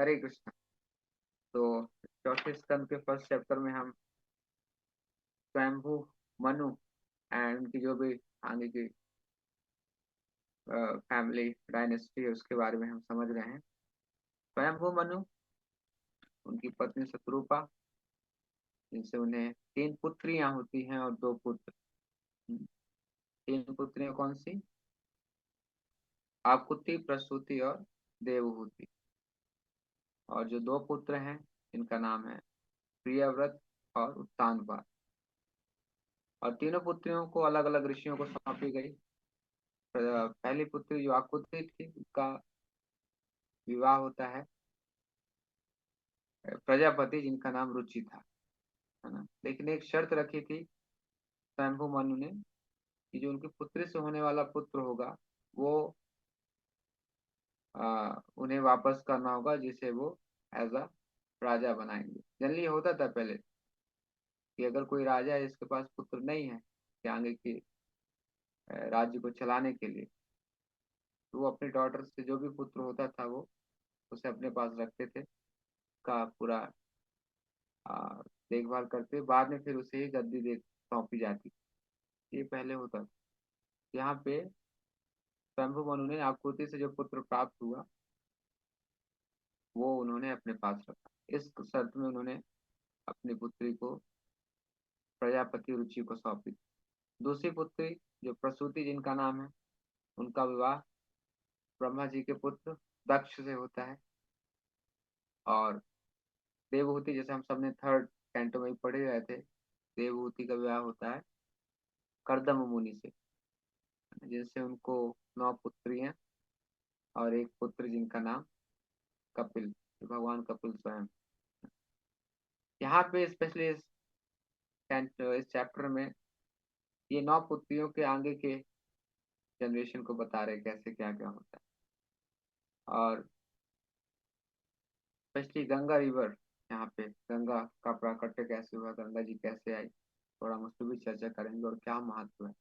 हरे कृष्ण। तो चौथे स्कंद के फर्स्ट चैप्टर में हम स्वयंभू मनु एंड उनकी जो भी आगे की फैमिली डायनेस्टी है उसके बारे में हम समझ रहे हैं। स्वयंभू मनु, उनकी पत्नी शत्रुपा, जिनसे उन्हें 3 पुत्रियां होती हैं और 2 पुत्र। 3 पुत्रियां कौन सी? आकुति, प्रसूति और देवहूति। और जो 2 पुत्र हैं इनका नाम है प्रियव्रत और उत्तानपाद। और तीनों पुत्रियों को अलग अलग ऋषियों को सौंपी गई। पहली पुत्री जो आकुति थी उसका विवाह होता है प्रजापति जिनका नाम रुचि था, है ना। लेकिन एक शर्त रखी थी स्वयंभू मनु ने कि जो उनकी पुत्री से होने वाला पुत्र होगा वो उन्हें वापस करना होगा, जिसे वो एज अ राजा बनाएंगे। जनरली होता था पहले कि अगर कोई राजा है जिसके पास पुत्र नहीं है कि आगे के राज्य को चलाने के लिए, तो वो अपनी डॉटर से जो भी पुत्र होता था वो उसे अपने पास रखते थे, का पूरा आ, देखभाल करते, बाद में फिर उसे ही गद्दी दे सौंपी जाती। ये पहले होता था। यहाँ पे स्वयंभू मनु ने आकृति से जो पुत्र प्राप्त हुआ वो उन्होंने अपने पास रखा। इस शर्त में उन्होंने अपनी पुत्री को प्रजापति रुचि को सौंपी। दूसरी पुत्री जो प्रसूति जिनका नाम है, उनका विवाह ब्रह्मा जी के पुत्र दक्ष से होता है। और देवहूति, जैसे हम सबने थर्ड कैंटो में पढ़े रहे थे, देवहूति का विवाह होता है कर्दम मुनि से, जिनसे उनको 9 पुत्रियां और एक पुत्र जिनका नाम कपिल, भगवान कपिल स्वयं। यहाँ पे स्पेशली इस चैप्टर में ये 9 पुत्रियों के आगे के जनरेशन को बता रहे कैसे क्या क्या होता है। और स्पेशली गंगा रिवर, यहाँ पे गंगा का प्राकट्य कैसे हुआ, गंगा जी कैसे आई, थोड़ा हम उसको भी चर्चा करेंगे और क्या महत्व है।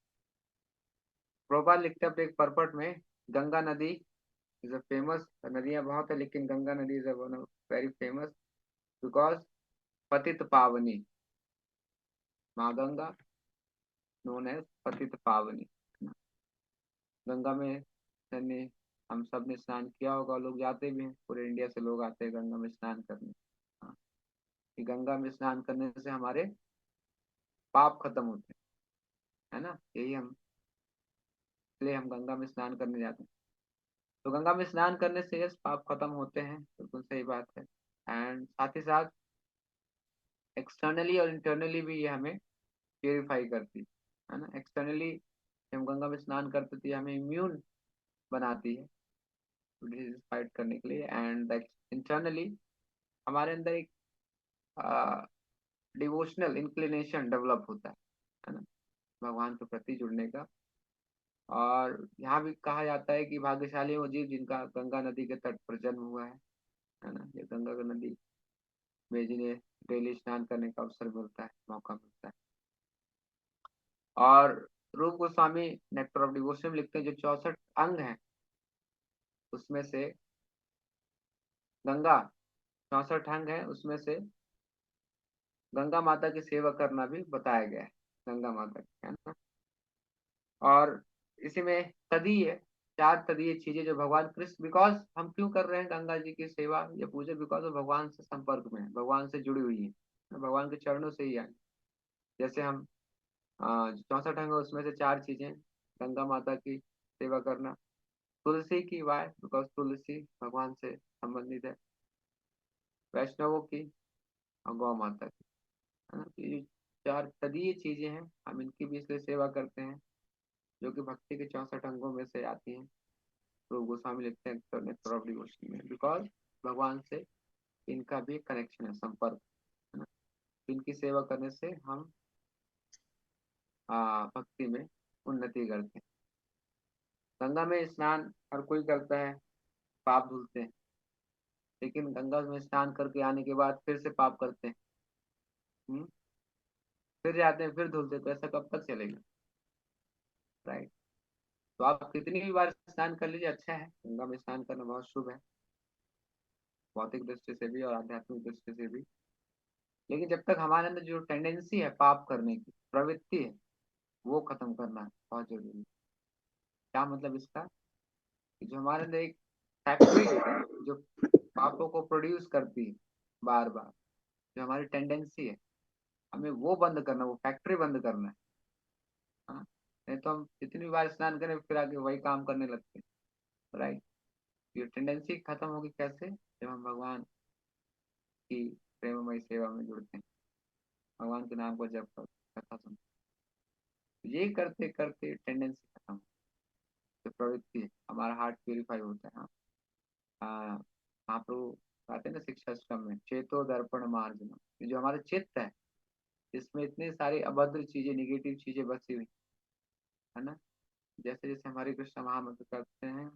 प्रोपाल लिखते हैं अपने एक परपट में, गंगा नदी इज अ फेमस, नदियां बहुत है लेकिन गंगा नदी is one of very famous because पतित पावनी, माँ गंगा नोन एज पतित पावनी। गंगा में यानी हम सब ने स्नान किया होगा, लोग जाते भी हैं, पूरे इंडिया से लोग आते हैं गंगा में स्नान करने। हाँ, कि गंगा में स्नान करने से हमारे पाप खत्म होते हैं, है ना। यही हम, इसलिए हम गंगा में स्नान करने जाते हैं। तो गंगा में स्नान करने से यस पाप खत्म होते हैं, बिल्कुल सही बात है। एंड साथ ही साथ एक्सटर्नली और इंटरनली भी ये हमें प्योरीफाई करती है ना। एक्सटर्नली हम गंगा में स्नान करते थे हमें इम्यून बनाती है डिजीज फाइट करने के लिए। एंड इंटरनली हमारे अंदर एक डिवोशनल इंक्लिनेशन डेवलप होता है ना, भगवान के प्रति जुड़ने का। और यहाँ भी कहा जाता है कि भाग्यशाली वो जीव जिनका गंगा नदी के तट पर जन्म हुआ है ना। ये गंगा नदी में जिन्हें डेली स्नान करने का अवसर मिलता है, मौका मिलता है। और रूप गोस्वामी नेक्टर ऑफ डिवोशन में लिखते हैं जो 64 अंग हैं उसमें से गंगा, 64 अंग है उसमें से गंगा माता की सेवा करना भी बताया गया है, गंगा माता की, है ना। और इसी में तदीय, 4 तदीय चीजें जो भगवान कृष्ण, बिकॉज हम क्यों कर रहे हैं गंगा जी की सेवा या पूजा, बिकॉज वो भगवान से संपर्क में है, भगवान से जुड़ी हुई है, भगवान के चरणों से ही आई। जैसे हम 64 अंग है उसमें से 4 चीजें, गंगा माता की सेवा करना, तुलसी की, वाय बिकॉज तुलसी भगवान से संबंधित है, वैष्णवों की और गौ माता की, है ना। तो ये 4 तदीय चीजें हैं, हम इनकी भी इसलिए सेवा करते हैं जो कि भक्ति के 64 अंगों में से आती हैं। तो गोस्वामी लिखते हैं नेक्टर ऑफ डिवोशन में, बिकॉज भगवान से इनका भी कनेक्शन है, संपर्क, है ना। इनकी सेवा करने से हम भक्ति में उन्नति करते हैं। गंगा में स्नान हर कोई करता है, पाप धुलते हैं, लेकिन गंगा में स्नान करके आने के बाद फिर से पाप करते हैं, हम्म? फिर जाते हैं फिर धुलते हैं, तो ऐसा कब तक चलेगा, राइट। तो आप कितनी भी बार स्नान कर लीजिए, अच्छा है, गंगा में स्नान करना बहुत शुभ है। भौतिक दृष्टि से भी और आध्यात्मिक दृष्टि से भी। लेकिन जब तक हमारे अंदर जो टेंडेंसी है पाप करने की प्रवृत्ति है, वो खत्म करना बहुत जरूरी है। क्या मतलब इसका, कि जो हमारे अंदर एक फैक्ट्री है जो पापों को प्रोड्यूस करती है बार बार, जो हमारी टेंडेंसी है, हमें वो बंद करना, वो फैक्ट्री बंद करना है। हाँ, नहीं तो हम जितनी बार स्नान करें फिर आगे वही काम करने लगते हैं, राइट। ये टेंडेंसी खत्म होगी कैसे, जब हम भगवान की प्रेममय सेवा में जुड़ते हैं, भगवान के नाम को जप कर कथा सुनते हैं। ये करते करते टेंडेंसी खत्म, जो प्रवृत्ति है, हमारा हार्ट प्यूरिफाई होता है। हाँ, महाप्रभु कहते हैं ना शिक्षाश्रम में, चेतो दर्पण मार्जन, ये जो हमारा चित्त है इसमें इतनी सारी अभद्र चीजें, निगेटिव चीजें बसी हुई है ना, जैसे जैसे हमारे कृष्ण महामंत्र करते हैं,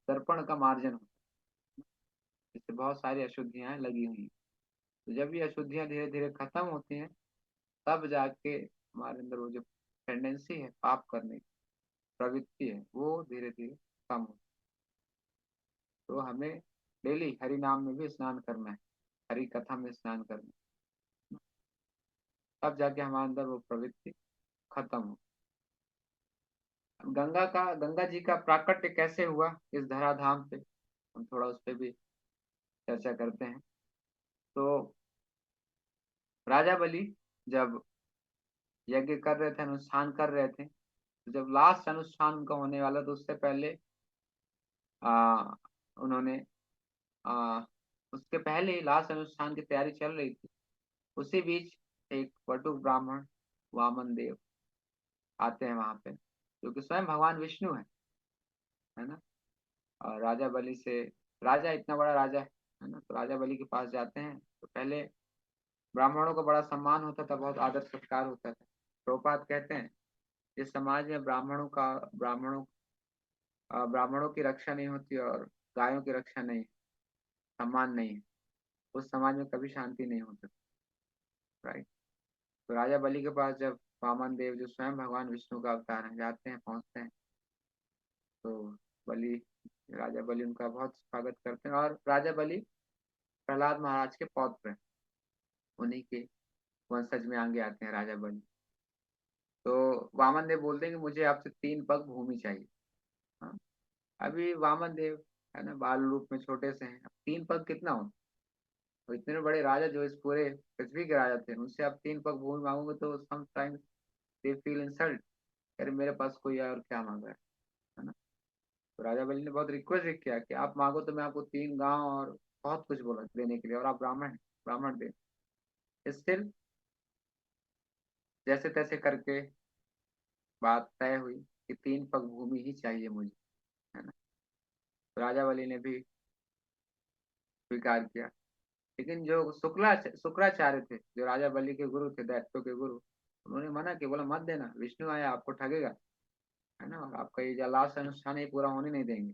दर्पण का मार्जन होता है, इससे बहुत सारी अशुद्धियां लगी हुई हैं। तो जब ये अशुद्धियां धीरे धीरे खत्म होती हैं, तब जाके हमारे अंदर वो जो टेंडेंसी है पाप करने की, प्रवृत्ति है, वो धीरे धीरे कम होती है। तो हमें डेली हरि नाम में भी स्नान करना है, हरि कथा में स्नान करना है, तब जाके हमारे अंदर वो प्रवृत्ति खत्म हो। गंगा जी का प्राकट्य कैसे हुआ इस धराधाम पे, हम थोड़ा उस पर भी चर्चा करते हैं। तो राजा बलि जब यज्ञ कर रहे थे, अनुष्ठान कर रहे थे, तो जब लास्ट अनुष्ठान उनका होने वाला, तो उससे पहले आ, उन्होंने आ, उसके पहले ही लास्ट अनुष्ठान की तैयारी चल रही थी। उसी बीच एक वटुक ब्राह्मण वामन देव आते हैं वहां पे, जो कि स्वयं भगवान विष्णु है ना। और राजा बलि से, राजा इतना बड़ा राजा है ना, तो राजा बलि के पास जाते हैं। तो पहले ब्राह्मणों का बड़ा सम्मान होता था, बहुत आदर सत्कार होता था। प्रभुपाद कहते हैं इस समाज में ब्राह्मणों की रक्षा नहीं होती और गायों की रक्षा नहीं, सम्मान नहीं है, उस समाज में कभी शांति नहीं हो सकती, राइट। तो राजा बलि के पास जब वामन देव, जो स्वयं भगवान विष्णु का अवतार है, जाते हैं, पहुंचते हैं, तो बलि राजा बलि उनका बहुत स्वागत करते हैं। और राजा बलि प्रहलाद महाराज के पौत्र हैं, उन्हीं के वंशज में आगे आते हैं राजा बलि। तो वामन देव बोलते हैं कि मुझे आपसे 3 पग भूमि चाहिए। हाँ, अभी वामन देव है ना, बाल रूप में छोटे से हैं, अब 3 पग कितना हो, तो इतने बड़े राजा जो इस पूरे पृथ्वी के राजा थे, उनसे आप 3 पग भूमि मांगोगे तो समटाइम्स दे फील इंसल्ट, अरे मेरे पास कोई है और क्या मांग रहा है ना। तो राजा बलि ने बहुत रिक्वेस्ट किया कि आप मांगो तो मैं आपको 3 गांव और बहुत कुछ बोला देने के लिए, और आप ब्राह्मण हैं, ब्राह्मण दे। स्टिल जैसे तैसे करके बात तय हुई कि 3 पग भूमि ही चाहिए मुझे, है ना। तो राजा बलि ने भी स्वीकार किया। लेकिन जो शुक्राचार्य थे, जो राजा बलि के गुरु थे, दैत्यों के गुरु, उन्होंने मना किया, बोला मत देना, विष्णु आया आपको ठगेगा, है ना, और आपका ये जो लास्ट अनुष्ठान है पूरा होने नहीं देंगे।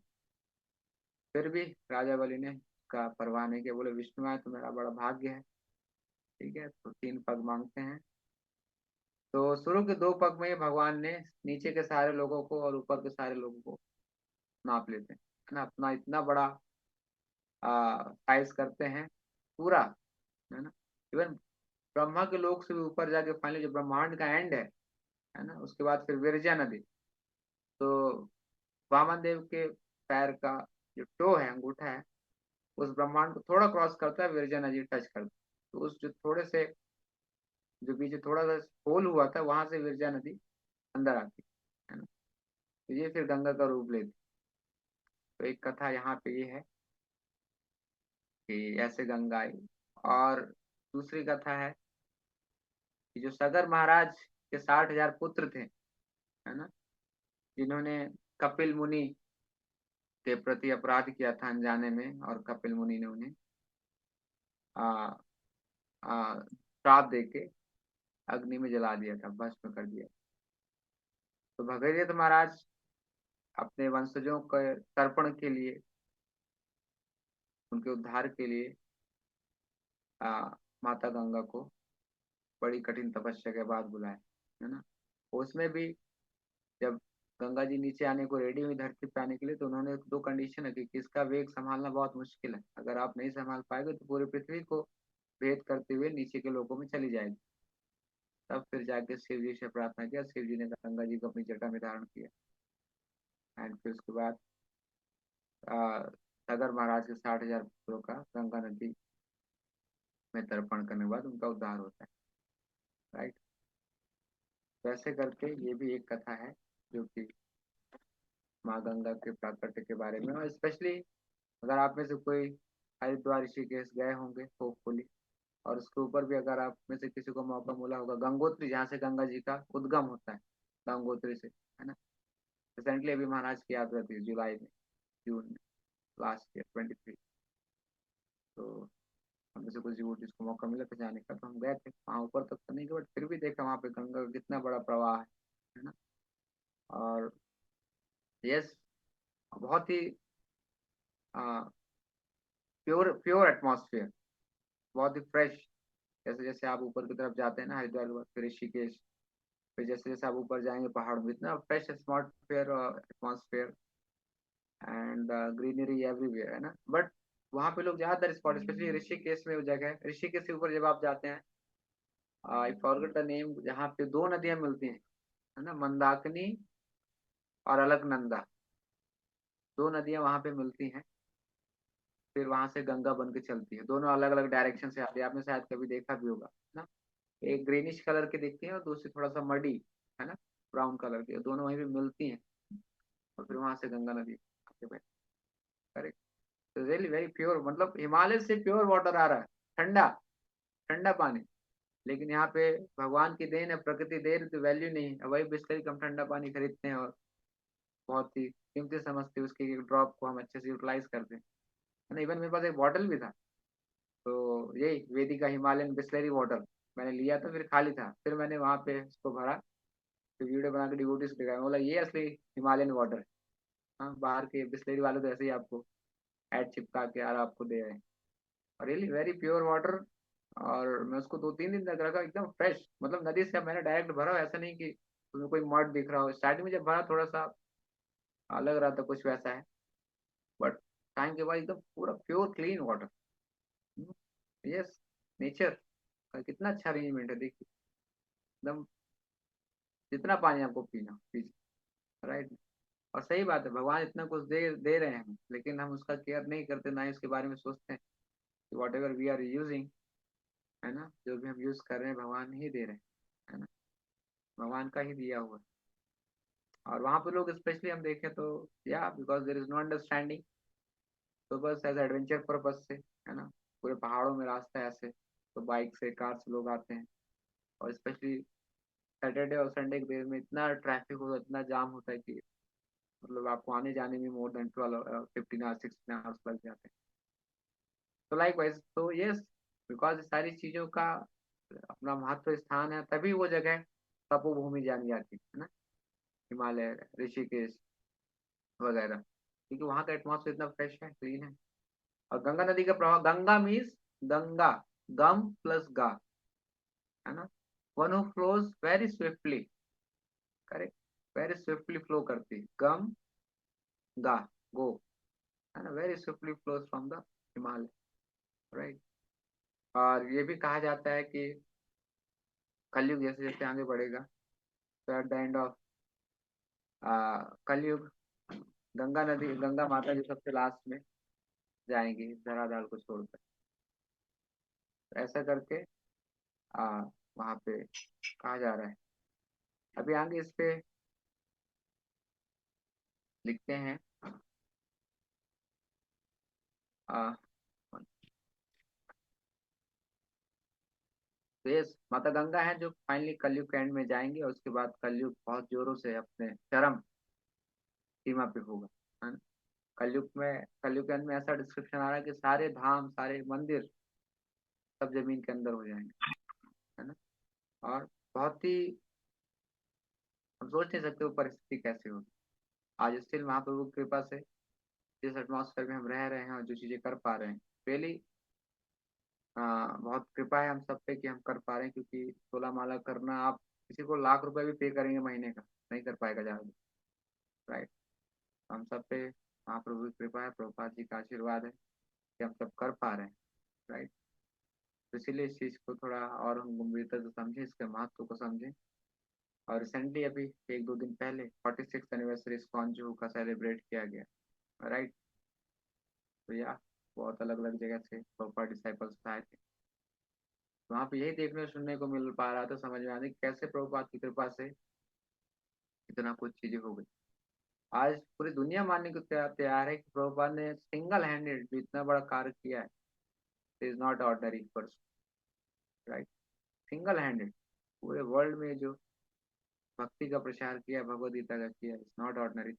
फिर भी राजा बलि ने का परवाह नहीं किया, बोले विष्णु आए तो मेरा बड़ा भाग्य है। ठीक है, तो 3 पग मांगते हैं। तो शुरू के 2 पग में भगवान ने नीचे के सारे लोगों को और ऊपर के सारे लोगों को नाप लेते हैं, है ना, अपना इतना बड़ा साइज करते हैं पूरा, है ना। इवन ब्रह्मा के लोक से भी ऊपर जाके फाइनली जो ब्रह्मांड का एंड है ना, उसके बाद फिर विरजा नदी। तो वामन देव के पैर का जो टो है, अंगूठा है, उस ब्रह्मांड को थोड़ा क्रॉस करता है, विरजा नदी टच करता है। तो उस जो थोड़े से, जो बीच थोड़ा सा होल हुआ था, वहां से विरजा नदी अंदर आती है ना। तो ये फिर गंगा का रूप लेती। तो एक कथा यहाँ पे ये है कि ऐसे गंगा आई। और दूसरी कथा है कि जो सगर महाराज के 60,000 पुत्र थे, है ना, जिन्होंने कपिल मुनि के प्रति अपराध किया था अनजाने में, और कपिल मुनि ने उन्हें आ, श्राप देके अग्नि में जला दिया था, भस्म कर दिया। तो भगीरथ महाराज अपने वंशजों के तर्पण के लिए, उनके उद्धार के लिए माता गंगा को बड़ी कठिन तपस्या के बाद बुलाए, है ना। उसमें भी जब गंगा जी नीचे आने को रेडी हुई धरती पे आने के लिए, तो उन्होंने दो कंडीशन रखी कि इसका वेग संभालना बहुत मुश्किल है, अगर आप नहीं संभाल पाएंगे तो पूरी पृथ्वी को भेद करते हुए नीचे के लोगों में चली जाएगी। तब फिर जाके शिव जी से प्रार्थना किया, शिव जी ने गंगा जी को अपनी जटा में धारण किया। एंड फिर उसके बाद सागर महाराज के 60,000 पुत्रों का गंगा नदी में तर्पण करने के बाद उनका उद्धार होता है। राइट। वैसे करके ये भी एक कथा है जो कि माँ गंगा के प्राकट्य के बारे में, और स्पेशली अगर आप में से कोई हरिद्वार ऋषिकेश गए होंगे होपफुली, और उसके ऊपर भी अगर आप में से किसी को मौका मिला होगा, गंगोत्री जहाँ से गंगा जी का उद्गम होता है, गंगोत्री से, है ना। रिसेंटली अभी महाराज की यात्रा थी जुलाई में, जून में, लास्ट ईयर 23। तो हम में से कुछ डिवोटीज को मौका मिला था जाने का, तो हम गए थे वहाँ ऊपर तक तो नहीं गए, बट फिर भी देखा वहाँ पे गंगा का कितना बड़ा प्रवाह है ना। और यस, बहुत ही प्योर प्योर एटमॉस्फेयर, बहुत ही फ्रेश। जैसे जैसे आप ऊपर की तरफ जाते हैं ना, हरिद्वार के बाद फिर ऋषिकेश, फिर जैसे जैसे आप ऊपर जाएंगे पहाड़ों में, इतना fresh atmosphere atmosphere and greenery everywhere, है ना। बट वहाँ पे लोग ज्यादातर स्पॉट, स्पेशली ऋषिकेश में वो जगह है, ऋषिकेश के ऊपर जब आप जाते हैं, आई फॉरगेट द नेम, जहाँ पे दो नदियां मिलती हैं, है ना, मंदाकिनी और अलकनंदा, दो नदियां वहां पे मिलती हैं। फिर वहां से गंगा बन के चलती है, दोनों अलग अलग डायरेक्शन से आती है, आपने शायद कभी देखा भी होगा ना। एक ग्रीनिश कलर की दिखती है और दूसरी थोड़ा सा मडी, है ना, ब्राउन कलर की, दोनों वहीं पे मिलती हैं, और फिर वहां से गंगा नदी आगे बहती है। करेक्ट। तो रियली वेरी प्योर, मतलब हिमालय से प्योर वाटर आ रहा है, ठंडा ठंडा पानी। लेकिन यहाँ पे भगवान की देन है, प्रकृति दे रही तो वैल्यू नहीं है, वही बिस्लरी कम ठंडा पानी खरीदते हैं और बहुत ही कीमती समझते हैं, उसके ड्रॉप को हम अच्छे से यूटिलाइज करते हैं, है ना। इवन मेरे पास एक बॉटल भी था, तो यही वेदिका हिमालयन बिस्लरी वाटर मैंने लिया था, फिर खाली था, फिर मैंने वहाँ पे उसको भरा, फिर वीडियो बना के डिवोटीज को दिखाया, बोला ये असली हिमालयन वाटर है। हाँ, बाहर के बिस्लरी वाले तो ऐसे ही आपको एड चिपका के यार आपको दे रहे हैं, और रियली वेरी प्योर वाटर। और मैं उसको 2-3 दिन तक रखा, एकदम फ्रेश, मतलब नदी से मैंने डायरेक्ट भरा, ऐसा नहीं कि तुम्हें कोई मड दिख रहा हो। स्टार्टिंग में जब भरा थोड़ा सा लग रहा था कुछ वैसा है, बट टाइम के बाद एकदम पूरा pure clean water. Yes, nature का कितना अच्छा अरेंजमेंट है, देखिए एकदम, जितना पानी आपको पीना पीजिए। राइट। और सही बात है, भगवान इतना कुछ दे दे रहे हैं, लेकिन हम उसका केयर नहीं करते, ना ही उसके बारे में सोचते हैं कि whatever we are using, है ना, जो भी हम यूज कर रहे हैं भगवान ही दे रहे हैं, है ना, भगवान का ही दिया हुआ। और वहाँ पे लोग स्पेशली हम देखें तो, या because there is no understanding, तो बस एज एडवेंचर पर्पज से, है ना, पूरे पहाड़ों में रास्ता है ऐसे, तो बाइक से कार से लोग आते हैं। और स्पेशली सैटरडे और संडे के दिन में इतना ट्रैफिक होता है, इतना जाम होता है कि मतलब आपको आने जाने में मोर देन 15 आवर्स 16 आवर्स लग जाते हैं। तो लाइक वाइज, तो यस, बिकॉज सारी चीजों का अपना महत्व स्थान है, तभी वो जगह तपोभूमि जानी जाती है ना, हिमालय, ऋषिकेश वगैरह, क्योंकि वहाँ का एटमॉस्फेयर इतना फ्रेश है, क्लीन है। और गंगा नदी का प्रवाह, गंगा मीन्स गंगा, गम प्लस गा, है ना, one who flows very swiftly. Correct. Very swiftly flow करती है, गम गा, गो, है ना, very swiftly flows from the Himalaya. Right. और ये भी कहा जाता है कि कलयुग जैसे जैसे आगे बढ़ेगा, तो एट द एंड ऑफ कलयुग, गंगा नदी, गंगा माता जी सबसे लास्ट में जाएंगी धराधार को छोड़कर। ऐसा करके वहां पे कहा जा रहा है। अभी आगे इस पे लिखते हैं, आ, तो ये माता गंगा है जो फाइनली कलयुग के एंड में जाएंगी, और उसके बाद कलयुग बहुत जोरों से अपने चरम सीमा पे होगा, है ना। कलयुग में, कलयुग के अंत में ऐसा डिस्क्रिप्शन आ रहा है कि सारे धाम, सारे मंदिर सब जमीन के अंदर हो जाएंगे, है ना। और बहुत ही, हम सोच नहीं सकते वो परिस्थिति कैसे होगी। आज स्टिल महाप्रभु की कृपा से जिस एटमॉस्फेयर में हम रह रहे हैं और जो चीजें कर पा रहे हैं, रियली बहुत कृपा है हम सब पे कि हम कर पा रहे हैं, क्योंकि 16 माला करना, आप किसी को लाख रुपए भी पे करेंगे महीने का, नहीं कर पाएगा ज्यादा। राइट। हम सब पे महाप्रभु की कृपा है, प्रभुपाद जी का आशीर्वाद है कि हम सब कर पा रहे हैं। राइट। तो इसीलिए इस चीज़ को थोड़ा और हम गंभीरता से समझें, इसके महत्व को समझें। और रिसेंटली अभी 1-2 दिन पहले 46 एनिवर्सरी इस्कॉन जुहू का सेलिब्रेट किया गया। राइट। तो या बहुत अलग अलग जगह से प्रॉपर डिसाइपल्स आए थे। तो वहाँ पे यही देखने सुनने को मिल पा रहा था, समझ में आ रही कैसे प्रभुपाद की कृपा से इतना कुछ चीजें हो गई। आज पूरी दुनिया मानने को तैयार है कि प्रभुपाद ने सिंगल हैंडेड जो इतना बड़ा कार्य किया है, is not ordinary person. Right. Single handed पूरे वर्ल्ड में जो भक्ति का प्रचार किया, भगवद गीता का किया, इज नॉट ऑर्डिनरी।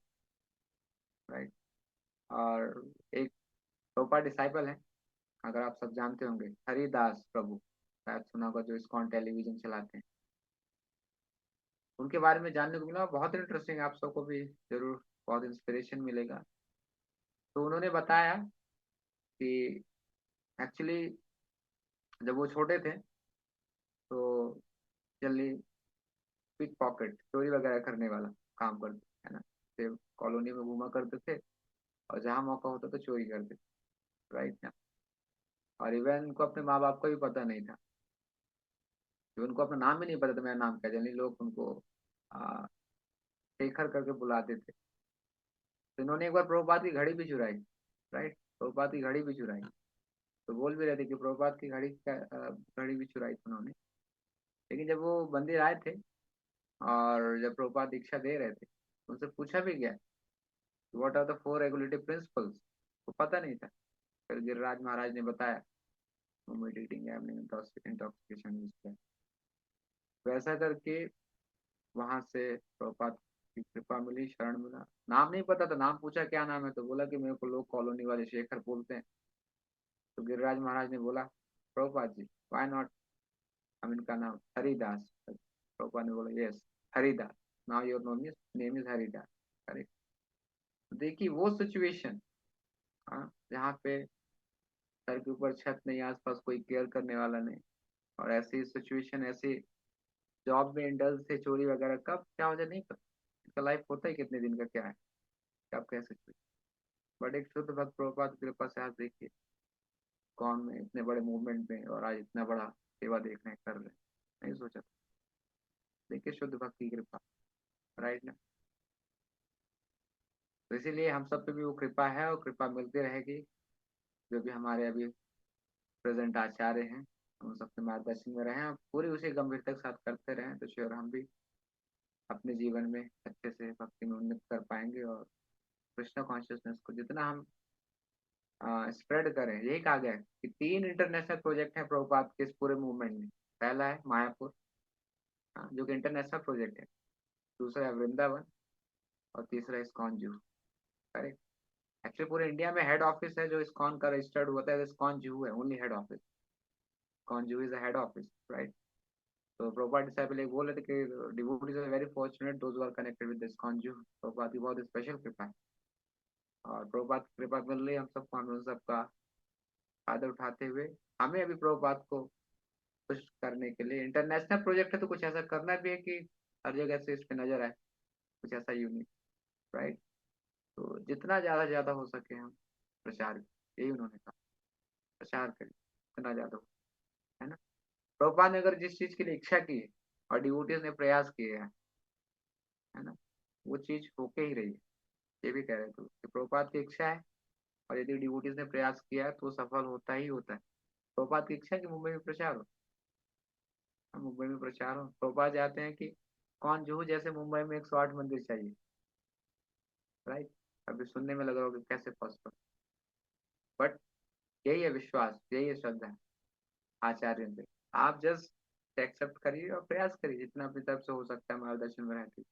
राइट। और एक प्रभुपाद डिसाइपल है, अगर आप सब जानते होंगे, हरिदास प्रभु, शायद सुना होगा, जो इस्कॉन टेलीविजन चलाते हैं। उनके बारे में जानने को मिला, बहुत इंटरेस्टिंग, आप सबको भी जरूर बहुत इंस्पिरेशन मिलेगा। तो उन्होंने बताया कि एक्चुअली जब वो छोटे थे तो जल्दी पिक पॉकेट, चोरी वगैरह करने वाला काम करते है ना, से कॉलोनी में घूमा करते थे और जहाँ मौका होता तो चोरी करते थे। राइट ना। और इवन उनको अपने माँ बाप का भी पता नहीं था, कि उनको अपना नाम भी नहीं पता था, मेरा नाम क्या, जल्दी लोग उनको आ, शेखर करके बुलाते थे। तो इन्होंने एक बार प्रभुपाद की घड़ी भी चुराई। राइट। प्रभुपाद की घड़ी भी चुराई। तो बोल भी रहे थे कि प्रभुपाद की घड़ी भी चुराई थी उन्होंने। लेकिन जब वो मंदिर आए थे और जब प्रभुपाद दीक्षा दे रहे थे, उनसे पूछा भी गया what are the 4 regulatory principles, वो पता नहीं था। फिर गिरिराज महाराज ने बताया, ईटिंग इंटॉक्सिकेशन, वैसा करके वहां से प्रभुपाद की कृपा मिली, शरण मिला। नाम नहीं पता था, नाम पूछा क्या नाम है, तो बोला कि मेरे को लोग कॉलोनी वाले शेखर बोलते हैं। तो गिरिराज महाराज ने बोला, प्रभुपाद जी व्हाई नॉट, हम इनका नाम हरिदास। प्रभुपाद ने बोला yes, Haridas, now your name is Haridas. Correct. देखिए वो सिचुएशन, हाँ, जहाँ पे सर के ऊपर छत नहीं, आसपास कोई केयर करने वाला नहीं, और ऐसी सिचुएशन, ऐसी जॉब में इंडल्ज थे, चोरी वगैरह, कब क्या हो जाए नहीं पता। इसका लाइफ होता है कितने दिन का क्या है, क्या आप कह सकते हैं। बट एक शुद्ध भक्त प्रभुपाद की कृपा से आज देखिए कौन में इतने बड़े मूवमेंट में, और आज इतना बड़ा सेवा देखने कर रहे हैं, नहीं सोचा था। देखिए शुद्ध भक्ति की कृपा। राइट ना। तो इसीलिए हम सब पे भी वो कृपा है और कृपा मिलती रहेगी। जो भी हमारे अभी प्रेजेंट आचार्य हैं, हम सबके मार्गदर्शन में रहें और पूरी उसी गंभीरता के साथ करते रहें, तो श्योर हम भी अपने जीवन में अच्छे से भक्ति में उन्नत कर पाएंगे। और कृष्ण कॉन्शियसनेस को जितना हम स्प्रेड करें, यही कहा गया है कि 3 इंटरनेशनल प्रोजेक्ट हैं प्रभुपाद के इस पूरे मूवमेंट में। पहला है मायापुर, जो कि इंटरनेशनल प्रोजेक्ट है। दूसरा है वृंदावन, और तीसरा है इस्कॉन जू। करेक्ट। एक्चुअली पूरे इंडिया में हेड ऑफिस है जो इस्कॉन का रजिस्टर्ड होता है, इस्कॉन जू है only head office. ISKCON Juhu is the head office. Right. तो प्रभुपाद डिसाइपल एक बोल रहे थे कि devotees are very fortunate those who are connected with ISKCON Juhu. Prabhupada की बहुत स्पेशल कृपा है, और प्रभुपाद की कृपा मिल रही है हम सबको। हमें उन सबका फायदा उठाते हुए हमें अभी प्रभुपाद को खुश करने के लिए, इंटरनेशनल प्रोजेक्ट है तो कुछ ऐसा करना भी है कि हर जगह से इस पे नजर आए, कुछ ऐसा यूनिक। राइट। तो जितना ज्यादा हो सके हम प्रचार, यही उन्होंने कहा, प्रचार करें जितना ज्यादा हो, है ना। प्रभुपाद ने अगर जिस चीज के लिए इच्छा की है और डिवोटीज ने प्रयास किए हैं, है ना, वो चीज होके ही रही है। ये भी कह रहे थे कि प्रभुपाद की इच्छा है, और यदि डिवोटीज ने प्रयास किया है तो वो सफल होता ही होता है। प्रभुपाद की इच्छा है कि मुंबई में प्रचार हो, मुंबई में प्रचार हो। प्रभुपाद चाहते हैं कि कौन जुहू जैसे मुंबई में 108 मंदिर चाहिए। राइट। अभी सुनने में लग रहा होगा कैसे पॉसिबल, बट यही है विश्वास, यही है श्रद्धा आचार्य से। आप जस्ट एक्सेप्ट करिए और प्रयास करिए जितना अपनी तरफ से हो सकता है, मार्गदर्शन में रहती,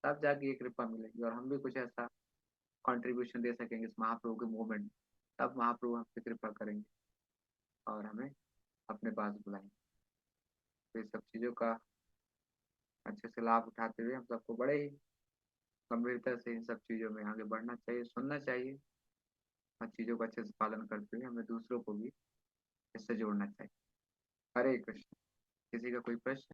तब जाके ये कृपा मिलेगी और हम भी कुछ ऐसा कंट्रीब्यूशन दे सकेंगे इस महाप्रभु के मूवमेंट में। तब महाप्रभु हमसे कृपा करेंगे और हमें अपने पास बुलाएंगे। तो ये सब चीज़ों का अच्छे से लाभ उठाते हुए हम सबको बड़े ही गंभीरता से इन सब चीज़ों में आगे बढ़ना चाहिए, सुनना चाहिए, और चीज़ों का अच्छे से पालन करते हुए हमें दूसरों को भी इससे जोड़ना चाहिए। हरे कृष्ण। किसी का कोई प्रश्न?